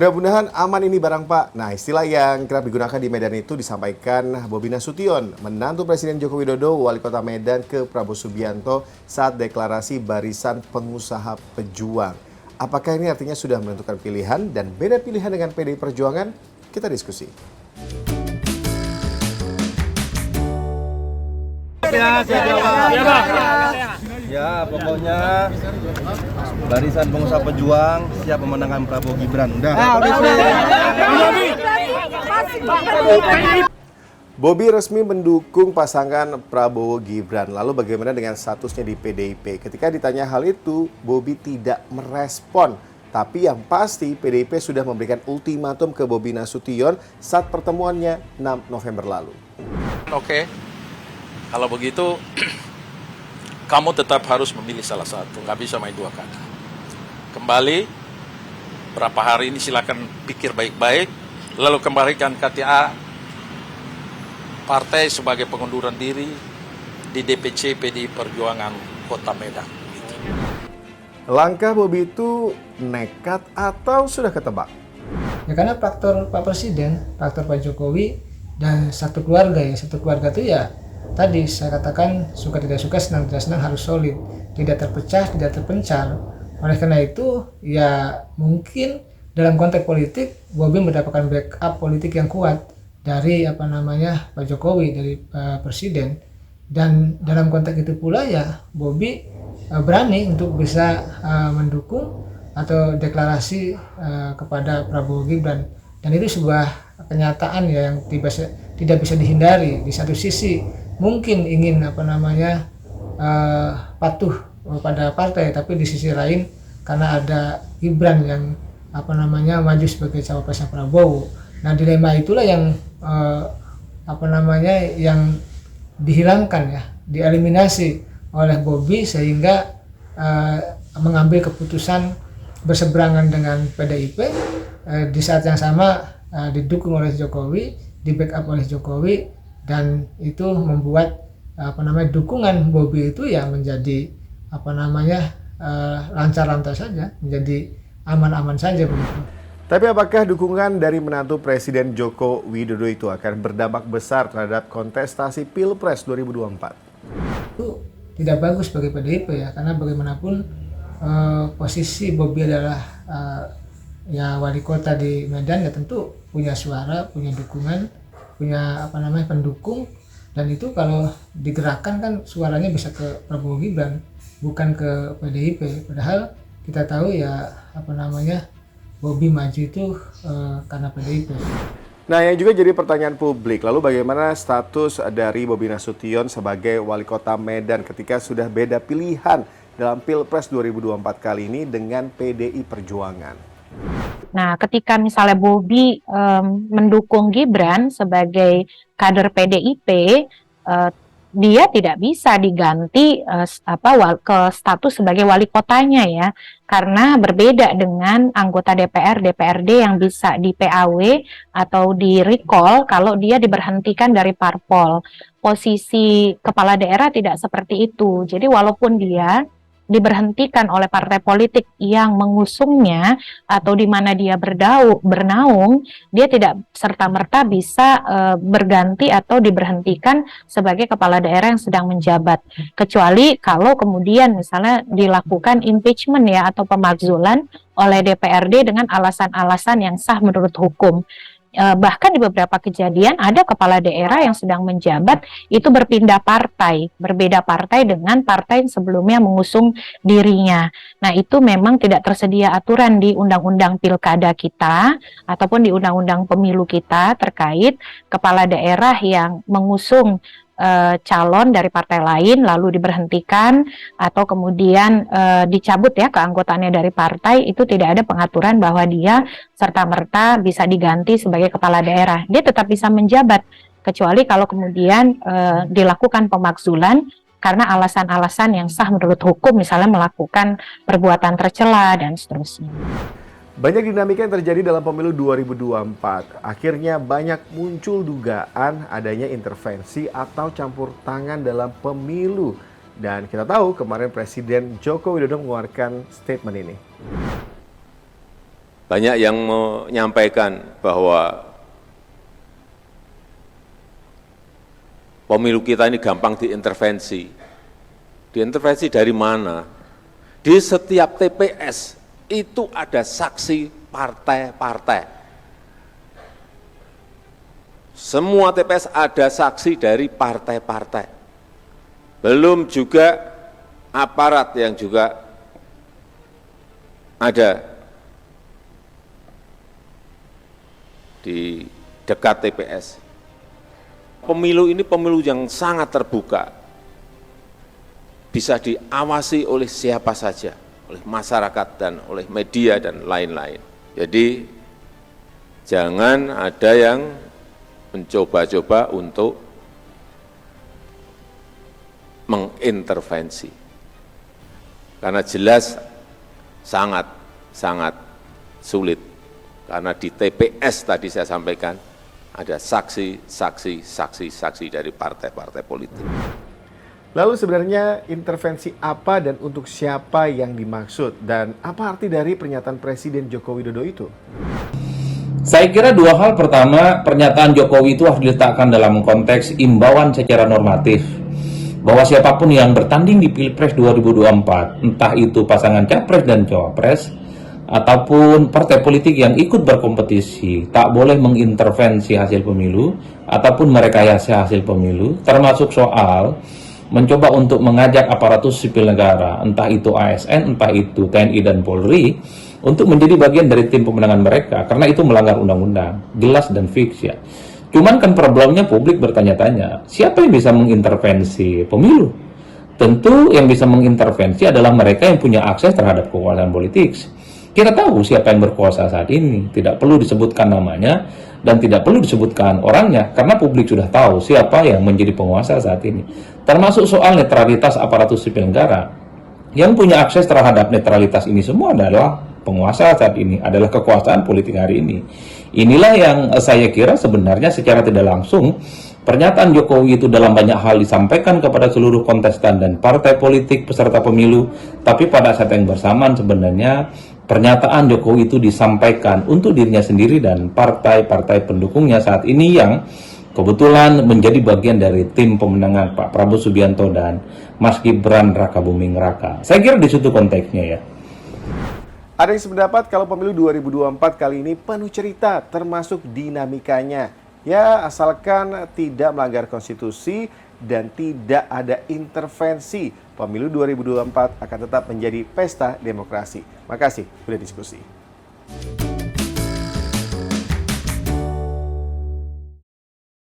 Mudah-mudahan aman ini barang Pak. Nah, istilah yang kerap digunakan di Medan itu disampaikan Bobi Nasution, menantu Presiden Joko Widodo, Wali Kota Medan ke Prabowo Subianto saat deklarasi Barisan Pengusaha Pejuang. Apakah ini artinya sudah menentukan pilihan dan beda pilihan dengan PDI Perjuangan? Kita diskusi. Ya, pokoknya Barisan Pengusaha Pejuang siap memenangkan Prabowo Gibran. Bobi resmi mendukung pasangan Prabowo Gibran. Lalu bagaimana dengan statusnya di PDIP? Ketika ditanya hal itu, Bobi tidak merespon. Tapi yang pasti PDIP sudah memberikan ultimatum ke Bobi Nasution saat pertemuannya 6 November lalu. Oke, kalau begitu kamu tetap harus memilih salah satu, nggak bisa main dua kata. Kembali, berapa hari ini silakan pikir baik-baik, lalu kembalikan KTA partai sebagai pengunduran diri di DPC PDI Perjuangan Kota Medan. Langkah Bobi itu nekat atau sudah ketebak? Ya karena faktor Pak Presiden, faktor Pak Jokowi, dan satu keluarga ya. Satu keluarga itu ya tadi saya katakan suka tidak suka, senang tidak senang harus solid. Tidak terpecah, tidak terpencar. Oleh karena itu ya mungkin dalam konteks politik Bobi mendapatkan backup politik yang kuat dari Pak Jokowi, dari Presiden. Dan dalam konteks itu pula ya Bobi berani untuk bisa mendukung atau deklarasi kepada Prabowo Gibran, dan itu sebuah kenyataan ya yang tidak bisa dihindari. Di satu sisi mungkin ingin patuh pada partai, tapi di sisi lain karena ada Gibran yang maju sebagai cawapresnya Prabowo. Nah, dilema itulah yang yang dihilangkan ya, dieliminasi oleh Bobi sehingga mengambil keputusan berseberangan dengan PDIP di saat yang sama didukung oleh Jokowi, di backup oleh Jokowi, dan itu membuat dukungan Bobi itu ya menjadi lancar-lancar saja, menjadi aman-aman saja begitu. Tapi apakah dukungan dari menantu Presiden Joko Widodo itu akan berdampak besar terhadap kontestasi Pilpres 2024? Itu tidak bagus bagi PDIP ya, karena bagaimanapun posisi Bobi adalah wali kota di Medan, ya tentu punya suara, punya dukungan, punya pendukung, dan itu kalau digerakkan kan suaranya bisa ke Prabowo Gibran, bukan ke PDIP. Padahal kita tahu ya Bobi maju itu karena PDIP. Nah, yang juga jadi pertanyaan publik, lalu bagaimana status dari Bobi Nasution sebagai wali kota Medan ketika sudah beda pilihan dalam Pilpres 2024 kali ini dengan PDI Perjuangan? Nah, ketika misalnya Bobi mendukung Gibran sebagai kader PDIP, dia tidak bisa diganti ke status sebagai wali kotanya ya, karena berbeda dengan anggota DPR, DPRD yang bisa di PAW atau di recall kalau dia diberhentikan dari parpol. Posisi kepala daerah tidak seperti itu. Jadi walaupun dia diberhentikan oleh partai politik yang mengusungnya atau di mana dia bernaung, dia tidak serta-merta bisa berganti atau diberhentikan sebagai kepala daerah yang sedang menjabat. Kecuali kalau kemudian misalnya dilakukan impeachment ya atau pemakzulan oleh DPRD dengan alasan-alasan yang sah menurut hukum. Bahkan di beberapa kejadian ada kepala daerah yang sedang menjabat itu berpindah partai, berbeda partai dengan partai yang sebelumnya mengusung dirinya. Nah, itu memang tidak tersedia aturan di undang-undang pilkada kita ataupun di undang-undang pemilu kita terkait kepala daerah yang mengusung calon dari partai lain lalu diberhentikan atau kemudian dicabut ya keanggotaannya dari partai, itu tidak ada pengaturan bahwa dia serta-merta bisa diganti sebagai kepala daerah. Dia tetap bisa menjabat kecuali kalau kemudian dilakukan pemakzulan karena alasan-alasan yang sah menurut hukum, misalnya melakukan perbuatan tercela dan seterusnya. Banyak dinamika yang terjadi dalam pemilu 2024. Akhirnya banyak muncul dugaan adanya intervensi atau campur tangan dalam pemilu. Dan kita tahu kemarin Presiden Joko Widodo mengeluarkan statement ini. Banyak yang menyampaikan bahwa pemilu kita ini gampang diintervensi. Diintervensi dari mana? Di setiap TPS itu ada saksi partai-partai. Semua TPS ada saksi dari partai-partai. Belum juga aparat yang juga ada di dekat TPS. Pemilu ini pemilu yang sangat terbuka, bisa diawasi oleh siapa saja, oleh masyarakat dan oleh media dan lain-lain. Jadi jangan ada yang mencoba-coba untuk mengintervensi, karena jelas sangat sulit, karena di TPS tadi saya sampaikan ada saksi dari partai-partai politik. Lalu sebenarnya intervensi apa dan untuk siapa yang dimaksud? Dan apa arti dari pernyataan Presiden Joko Widodo itu? Saya kira dua hal. Pertama, pernyataan Jokowi itu harus diletakkan dalam konteks imbauan secara normatif. Bahwa siapapun yang bertanding di Pilpres 2024, entah itu pasangan Capres dan Cawapres, ataupun partai politik yang ikut berkompetisi, tak boleh mengintervensi hasil pemilu ataupun merekayasa hasil pemilu, termasuk soal mencoba untuk mengajak aparatus sipil negara, entah itu ASN, entah itu TNI dan Polri, untuk menjadi bagian dari tim pemenangan mereka, karena itu melanggar undang-undang, jelas dan fix ya. Cuman kan problemnya publik bertanya-tanya, siapa yang bisa mengintervensi pemilu? Tentu yang bisa mengintervensi adalah mereka yang punya akses terhadap kekuasaan politik. Kita tahu siapa yang berkuasa saat ini, tidak perlu disebutkan namanya dan tidak perlu disebutkan orangnya, karena publik sudah tahu siapa yang menjadi penguasa saat ini. Termasuk soal netralitas aparatus sipil negara. Yang punya akses terhadap netralitas ini semua adalah penguasa saat ini, adalah kekuasaan politik hari ini. Inilah yang saya kira sebenarnya secara tidak langsung pernyataan Jokowi itu dalam banyak hal disampaikan kepada seluruh kontestan dan partai politik peserta pemilu, tapi pada saat yang bersamaan sebenarnya pernyataan Jokowi itu disampaikan untuk dirinya sendiri dan partai-partai pendukungnya saat ini yang kebetulan menjadi bagian dari tim pemenangan Pak Prabowo Subianto dan Mas Gibran Rakabuming Raka. Saya kira di situ konteksnya ya. Ada yang sependapat kalau pemilu 2024 kali ini penuh cerita, termasuk dinamikanya. Ya, asalkan tidak melanggar konstitusi dan tidak ada intervensi, pemilu 2024 akan tetap menjadi pesta demokrasi. Makasih sudah diskusi.